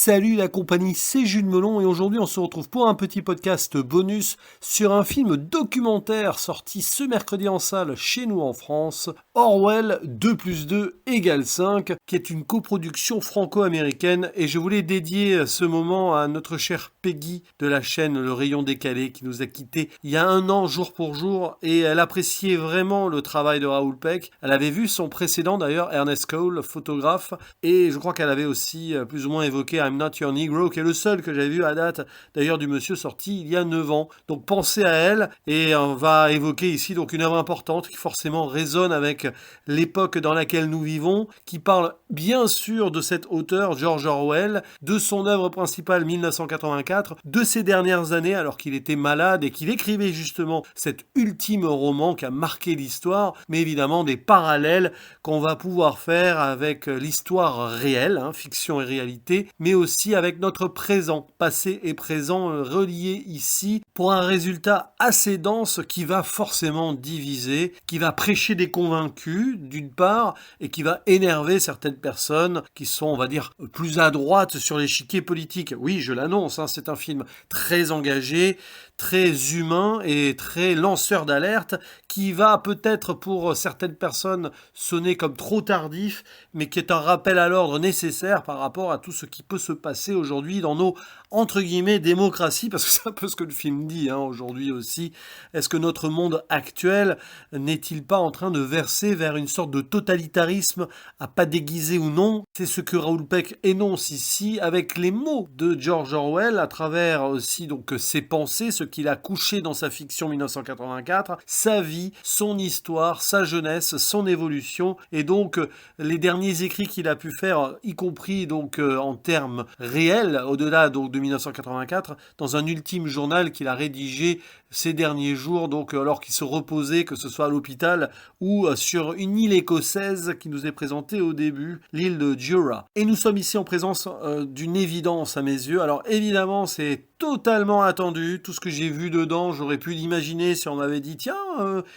Salut la compagnie, c'est Jules Melon et aujourd'hui on se retrouve pour un petit podcast bonus sur un film documentaire sorti ce mercredi en salle chez nous en France, Orwell 2+2 égale 5, qui est une coproduction franco-américaine et je voulais dédier ce moment à notre chère Peggy de la chaîne Le Rayon Décalé qui nous a quittés il y a un an jour pour jour et elle appréciait vraiment le travail de Raoul Peck. Elle avait vu son précédent d'ailleurs, Ernest Cole, photographe, et je crois qu'elle avait aussi plus ou moins évoqué I'm Not Your Negro, qui est le seul que j'avais vu à date, d'ailleurs du monsieur sorti il y a 9 ans. Donc pensez à elle, et on va évoquer ici donc une œuvre importante qui forcément résonne avec l'époque dans laquelle nous vivons, qui parle bien sûr de cet auteur George Orwell, de son œuvre principale 1984, de ses dernières années alors qu'il était malade et qu'il écrivait justement cet ultime roman qui a marqué l'histoire, mais évidemment des parallèles qu'on va pouvoir faire avec l'histoire réelle, fiction et réalité, mais aussi avec notre présent, passé et présent reliés ici pour un résultat assez dense qui va forcément diviser, qui va prêcher des convaincus d'une part et qui va énerver certaines personnes qui sont, on va dire, plus à droite sur l'échiquier politique. Oui, je l'annonce, c'est un film très engagé, très humain et très lanceur d'alerte qui va peut-être pour certaines personnes sonner comme trop tardif, mais qui est un rappel à l'ordre nécessaire par rapport à tout ce qui peut se passer aujourd'hui dans nos, entre guillemets, démocraties, parce que c'est un peu ce que le film dit aujourd'hui aussi. Est-ce que notre monde actuel n'est-il pas en train de verser vers une sorte de totalitarisme à pas déguisé ou non? C'est ce que Raoul Peck énonce ici avec les mots de George Orwell à travers aussi donc ses pensées, ce qu'il a couché dans sa fiction 1984, sa vie, son histoire, sa jeunesse, son évolution et donc les derniers écrits qu'il a pu faire, y compris donc en termes réels, au-delà donc de 1984, dans un ultime journal qu'il a rédigé ces derniers jours, donc alors qu'il se reposait, que ce soit à l'hôpital ou sur une île écossaise qui nous est présentée au début, l'île de Jura. Et nous sommes ici en présence d'une évidence à mes yeux. Alors évidemment, c'est totalement attendu. Tout ce que j'ai vu dedans, j'aurais pu l'imaginer si on m'avait dit tiens,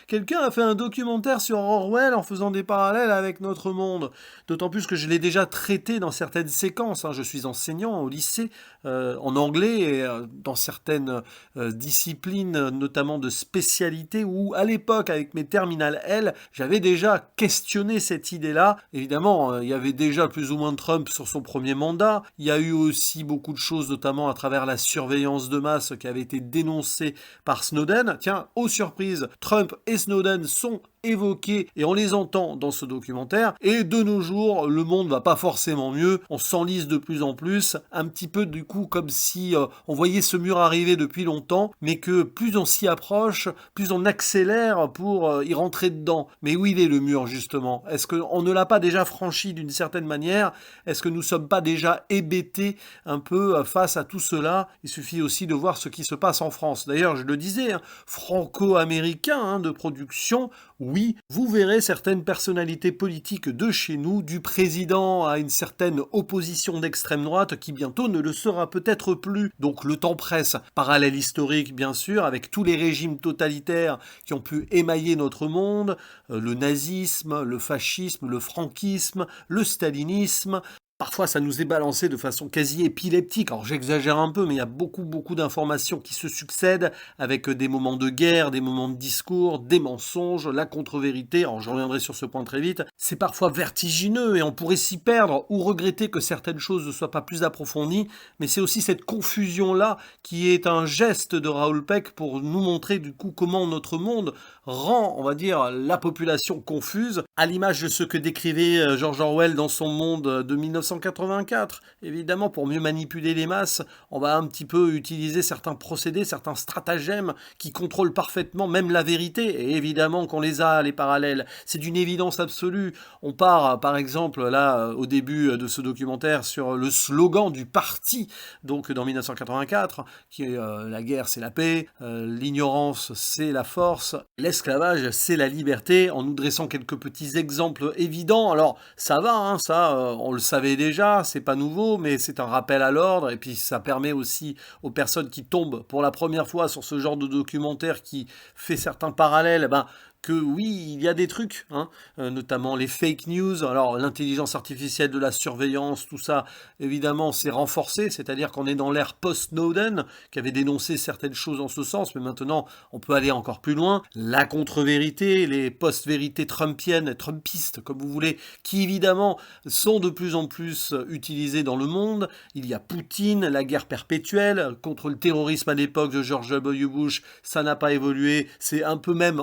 quelqu'un a fait un documentaire sur Orwell en faisant des parallèles avec notre monde. D'autant plus que je l'ai déjà traité dans certaines séquences. Je suis enseignant au lycée en anglais et dans certaines disciplines, notamment de spécialité, où à l'époque, avec mes terminales L, j'avais déjà questionné cette idée-là. Évidemment, il y avait déjà plus ou moins Trump sur son premier mandat. Il y a eu aussi beaucoup de choses, notamment à travers la surveillance de masse qui avait été dénoncée par Snowden. Tiens, aux surprises, Trump et Snowden sont évoqués et on les entend dans ce documentaire. Et de nos jours, le monde va pas forcément mieux. On s'enlise de plus en plus, un petit peu du coup comme si on voyait ce mur arriver depuis longtemps, mais que plus on s'y approche, plus on accélère pour y rentrer dedans. Mais où il est le mur justement? Est-ce qu'on ne l'a pas déjà franchi d'une certaine manière? Est-ce que nous sommes pas déjà hébétés un peu face à tout cela? Il suffit aussi de voir ce qui se passe en France. D'ailleurs, je le disais, franco-américain de production. Oui, vous verrez certaines personnalités politiques de chez nous, du président à une certaine opposition d'extrême droite qui bientôt ne le sera peut-être plus. Donc le temps presse. Parallèle historique bien sûr, avec tous les régimes totalitaires qui ont pu émailler notre monde, le nazisme, le fascisme, le franquisme, le stalinisme. Parfois, ça nous est balancé de façon quasi épileptique. Alors, j'exagère un peu, mais il y a beaucoup d'informations qui se succèdent avec des moments de guerre, des moments de discours, des mensonges, la contre-vérité. Alors, je reviendrai sur ce point très vite. C'est parfois vertigineux et on pourrait s'y perdre ou regretter que certaines choses ne soient pas plus approfondies. Mais c'est aussi cette confusion-là qui est un geste de Raoul Peck pour nous montrer du coup comment notre monde rend, on va dire, la population confuse, à l'image de ce que décrivait George Orwell dans son monde de 1984. Évidemment, pour mieux manipuler les masses, on va un petit peu utiliser certains procédés, certains stratagèmes qui contrôlent parfaitement même la vérité. Et évidemment qu'on les a, les parallèles. C'est d'une évidence absolue. On part, par exemple, là, au début de ce documentaire, sur le slogan du parti, donc dans 1984, qui est la guerre, c'est la paix, l'ignorance, c'est la force, l'esclavage, c'est la liberté, en nous dressant quelques petits exemples évidents. Alors, ça va, on le savait déjà, c'est pas nouveau, mais c'est un rappel à l'ordre, et puis ça permet aussi aux personnes qui tombent pour la première fois sur ce genre de documentaire qui fait certains parallèles, que oui, il y a des trucs, hein, notamment les fake news, alors l'intelligence artificielle de la surveillance, tout ça, évidemment, c'est renforcé, c'est-à-dire qu'on est dans l'ère post-Snowden, qui avait dénoncé certaines choses en ce sens, mais maintenant, on peut aller encore plus loin. La contre-vérité, les post-vérités trumpiennes, trumpistes, comme vous voulez, qui évidemment sont de plus en plus utilisées dans le monde. Il y a Poutine, la guerre perpétuelle contre le terrorisme à l'époque de George W. Bush, ça n'a pas évolué, c'est un peu même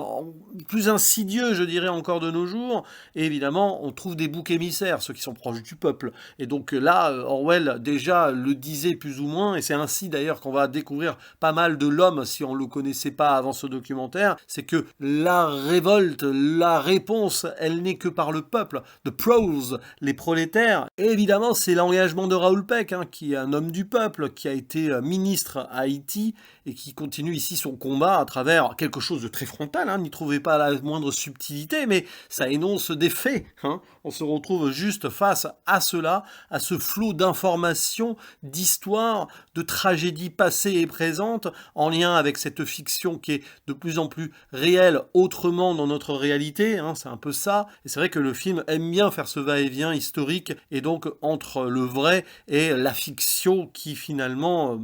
plus insidieux, je dirais, encore de nos jours. Et évidemment, on trouve des boucs émissaires, ceux qui sont proches du peuple. Et donc là, Orwell déjà le disait plus ou moins, et c'est ainsi d'ailleurs qu'on va découvrir pas mal de l'homme, si on ne le connaissait pas avant ce documentaire, c'est que la révolte, la réponse, elle n'est que par le peuple, the pros, les prolétaires. Et évidemment, c'est l'engagement de Raoul Peck, hein, qui est un homme du peuple, qui a été ministre à Haïti, et qui continue ici son combat à travers quelque chose de très frontal, hein, n'y trouvez pas la moindre subtilité, mais ça énonce des faits, hein. On se retrouve juste face à cela, à ce flot d'informations, d'histoires, de tragédies passées et présentes, en lien avec cette fiction qui est de plus en plus réelle, autrement dans notre réalité, hein, c'est un peu ça, et c'est vrai que le film aime bien faire ce va-et-vient historique, et donc entre le vrai et la fiction qui finalement,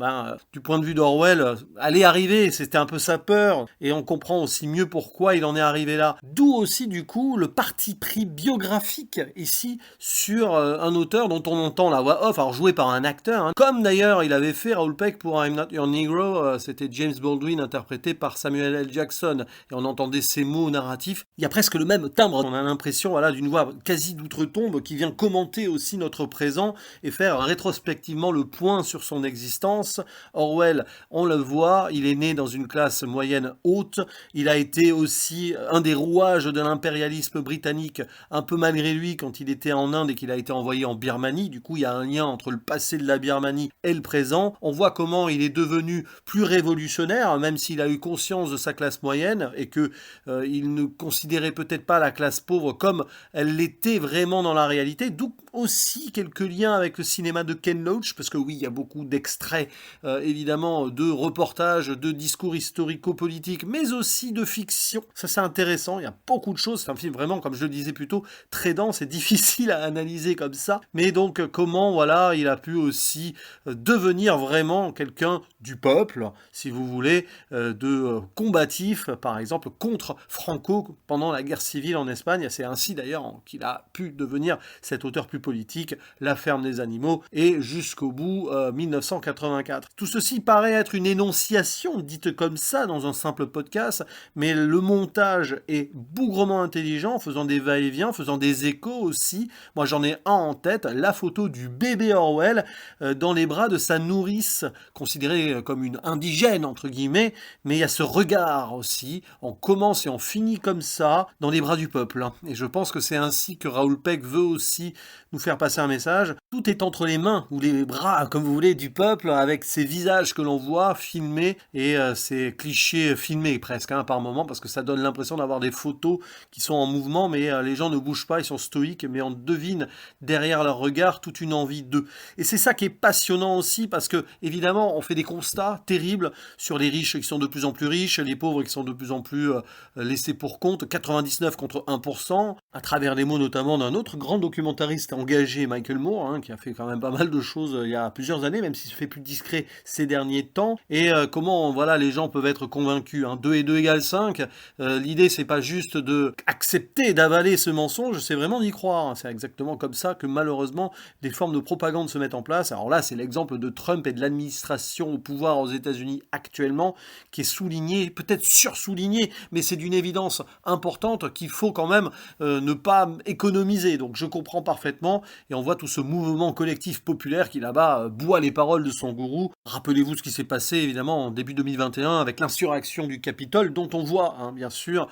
du point de vue d'Orwell, allait arriver, c'était un peu sa peur, et on comprend aussi mieux pourquoi il en est arrivé là. D'où aussi du coup le parti pris biographique ici sur un auteur dont on entend la voix off, alors joué par un acteur, hein. Comme d'ailleurs il avait fait Raoul Peck pour I'm Not Your Negro, c'était James Baldwin interprété par Samuel L. Jackson, et on entendait ces mots narratifs. Il y a presque le même timbre, on a l'impression d'une voix quasi d'outre-tombe qui vient commenter aussi notre présent et faire rétrospectivement le point sur son existence. Orwell, on le voit, il est né dans une classe moyenne haute, il a été aussi un des rouages de l'impérialisme britannique, un peu malgré lui quand il était en Inde et qu'il a été envoyé en Birmanie. Du coup, il y a un lien entre le passé de la Birmanie et le présent. On voit comment il est devenu plus révolutionnaire, même s'il a eu conscience de sa classe moyenne et que il ne considérait peut-être pas la classe pauvre comme elle l'était vraiment dans la réalité. D'où aussi quelques liens avec le cinéma de Ken Loach, parce que oui, il y a beaucoup d'extraits, évidemment, de reportages, de discours historico-politiques, mais aussi de fiction. Ça, c'est intéressant, il y a beaucoup de choses. C'est un film vraiment, comme je le disais plus tôt, très dense et difficile à analyser comme ça. Mais donc, comment, voilà, il a pu aussi devenir vraiment quelqu'un du peuple, si vous voulez, de combatif, par exemple, contre Franco pendant la guerre civile en Espagne. C'est ainsi, d'ailleurs, qu'il a pu devenir cet auteur plus politique, La ferme des animaux, et jusqu'au bout, 1984. Tout ceci paraît être une énonciation dite comme ça dans un simple podcast, mais le montage est bougrement intelligent, faisant des va-et-vient, faisant des échos aussi. Moi j'en ai un en tête, la photo du bébé Orwell dans les bras de sa nourrice, considérée comme une indigène entre guillemets, mais il y a ce regard aussi, on commence et on finit comme ça, dans les bras du peuple. Et je pense que c'est ainsi que Raoul Peck veut aussi nous faire passer un message. Tout est entre les mains, ou les bras, comme vous voulez, du peuple, avec ces visages que l'on voit filmés, et ces clichés filmés presque, hein, par moment, parce que ça donne l'impression d'avoir des photos qui sont en mouvement, mais les gens ne bougent pas, ils sont stoïques, mais on devine derrière leur regard toute une envie d'eux. Et c'est ça qui est passionnant aussi, parce que, évidemment, on fait des constats terribles sur les riches qui sont de plus en plus riches, les pauvres qui sont de plus en plus laissés pour compte, 99 contre 1%, à travers les mots notamment d'un autre grand documentariste engagé, Michael Moore, hein, qui a fait quand même pas mal de choses il y a plusieurs années, même s'il se fait plus discret ces derniers temps, et comment voilà, les gens peuvent être convaincus, hein. 2 et 2 égale 5, l'idée c'est pas juste de accepter, d'avaler ce mensonge, c'est vraiment d'y croire, hein. C'est exactement comme ça que malheureusement des formes de propagande se mettent en place. Alors là c'est l'exemple de Trump et de l'administration au pouvoir aux États-Unis actuellement, qui est souligné, peut-être sursouligné, mais c'est d'une évidence importante qu'il faut quand même ne pas économiser. Donc je comprends parfaitement, et on voit tout ce mouvement collectif populaire qui là-bas boit les paroles de son gourou. Rappelez-vous ce qui s'est passé évidemment en début 2021 avec l'insurrection du Capitole, dont on voit bien sûr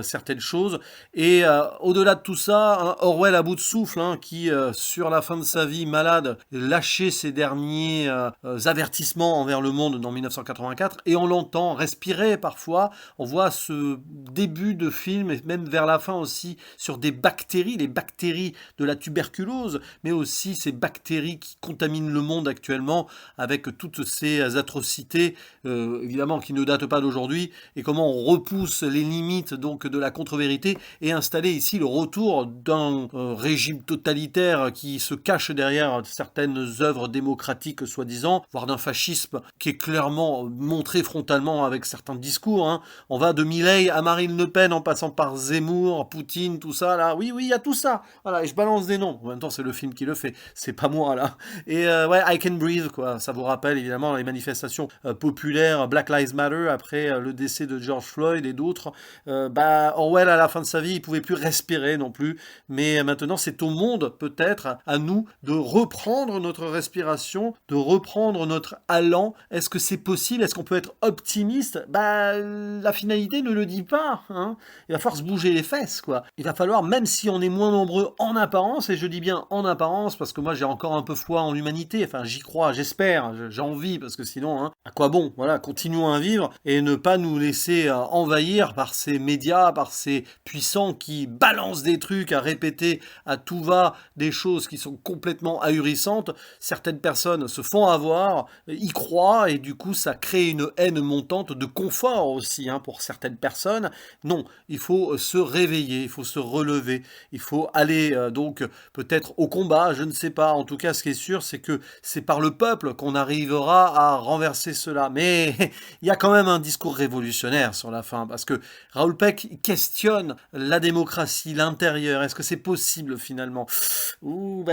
certaines choses. Et au-delà de tout ça, hein, Orwell à bout de souffle, hein, qui sur la fin de sa vie malade lâchait ses derniers avertissements envers le monde dans 1984, et on l'entend respirer parfois. On voit ce début de film, et même vers la fin aussi, sur des bactéries, les bactéries de la tuberculose, mais aussi ces bactéries qui contaminent le monde actuellement avec toutes ces atrocités, évidemment qui ne datent pas d'aujourd'hui, et comment on repousse les limites limites donc de la contre-vérité et installer ici le retour d'un régime totalitaire qui se cache derrière certaines œuvres démocratiques soi-disant, voire d'un fascisme qui est clairement montré frontalement avec certains discours. Hein. On va de Milei à Marine Le Pen en passant par Zemmour, Poutine, tout ça là. Oui, il y a tout ça. Voilà, et je balance des noms. En même temps, c'est le film qui le fait. C'est pas moi là. Et ouais, I Can Breathe quoi. Ça vous rappelle évidemment les manifestations populaires Black Lives Matter après le décès de George Floyd et d'autres. Orwell à la fin de sa vie, il pouvait plus respirer non plus. Mais maintenant, c'est au monde peut-être à nous de reprendre notre respiration, de reprendre notre allant. Est-ce que c'est possible? Est-ce qu'on peut être optimiste? La finalité ne le dit pas. Hein. Il va falloir se bouger les fesses, quoi. Il va falloir, même si on est moins nombreux en apparence, et je dis bien en apparence, parce que moi j'ai encore un peu foi en l'humanité, enfin j'y crois, j'espère, j'ai envie, parce que sinon, hein, à quoi bon? Voilà, continuons à vivre et ne pas nous laisser envahir par ces médias, par ces puissants qui balancent des trucs à répéter à tout va, des choses qui sont complètement ahurissantes. Certaines personnes se font avoir, y croient, et du coup ça crée une haine montante de confort aussi hein, pour certaines personnes. Non, il faut se réveiller, il faut se relever, il faut aller donc peut-être au combat, je ne sais pas. En tout cas, ce qui est sûr, c'est que c'est par le peuple qu'on arrivera à renverser cela. Mais il y a quand même un discours révolutionnaire sur la fin, parce que Raoul Peck questionne la démocratie, l'intérieur. Est-ce que c'est possible finalement?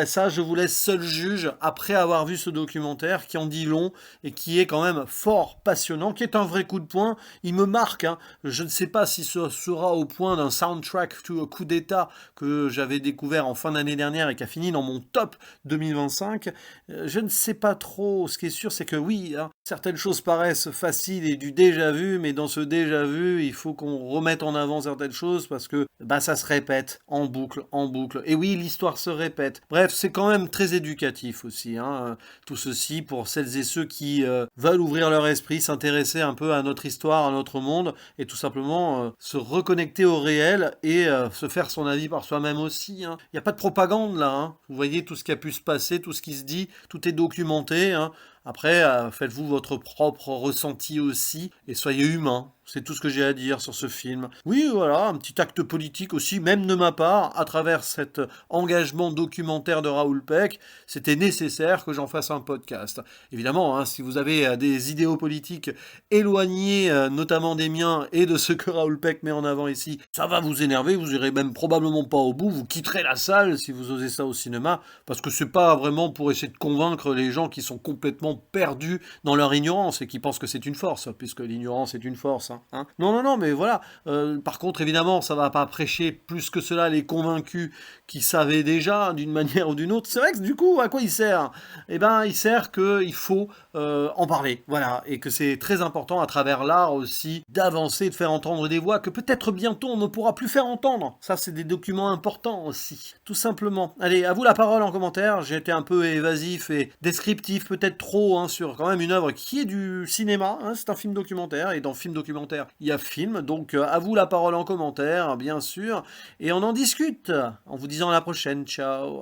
Ça, je vous laisse seul juge après avoir vu ce documentaire qui en dit long et qui est quand même fort passionnant, qui est un vrai coup de poing. Il me marque. Hein. Je ne sais pas si ce sera au point d'un soundtrack to coup d'État que j'avais découvert en fin d'année dernière et qui a fini dans mon top 2025. Je ne sais pas trop. Ce qui est sûr, c'est que oui, hein, certaines choses paraissent faciles et du déjà vu, mais dans ce déjà vu, il faut qu'on remette en avant certaines choses parce que ça se répète en boucle, en boucle. Et oui, l'histoire se répète. Bref, c'est quand même très éducatif aussi. Hein, tout ceci pour celles et ceux qui veulent ouvrir leur esprit, s'intéresser un peu à notre histoire, à notre monde, et tout simplement se reconnecter au réel et se faire son avis par soi-même aussi. Hein. Il n'y a pas de propagande là. Hein. Vous voyez tout ce qui a pu se passer, tout ce qui se dit, tout est documenté. Hein. Après, faites-vous votre propre ressenti aussi et soyez humain. C'est tout ce que j'ai à dire sur ce film. Oui, voilà, un petit acte politique aussi, même de ma part, à travers cet engagement documentaire de Raoul Peck, c'était nécessaire que j'en fasse un podcast. Évidemment, hein, si vous avez des idéaux politiques éloignés, notamment des miens et de ce que Raoul Peck met en avant ici, ça va vous énerver, vous irez même probablement pas au bout, vous quitterez la salle si vous osez ça au cinéma, parce que c'est pas vraiment pour essayer de convaincre les gens qui sont complètement perdus dans leur ignorance et qui pensent que c'est une force, puisque l'ignorance est une force. Hein. Non, mais voilà. Par contre, évidemment, ça va pas prêcher plus que cela les convaincus qui savaient déjà d'une manière ou d'une autre. C'est vrai que du coup, à quoi il sert? Il sert qu'il faut en parler, voilà, et que c'est très important à travers l'art aussi d'avancer, de faire entendre des voix que peut-être bientôt on ne pourra plus faire entendre. Ça, c'est des documents importants aussi, tout simplement. Allez, à vous la parole en commentaire. J'ai été un peu évasif et descriptif, peut-être trop, hein, sur quand même une œuvre qui est du cinéma. Hein, c'est un film documentaire, et dans film documentaire, il y a film. Donc, à vous la parole en commentaire, bien sûr, et on en discute en vous disant à la prochaine. Ciao.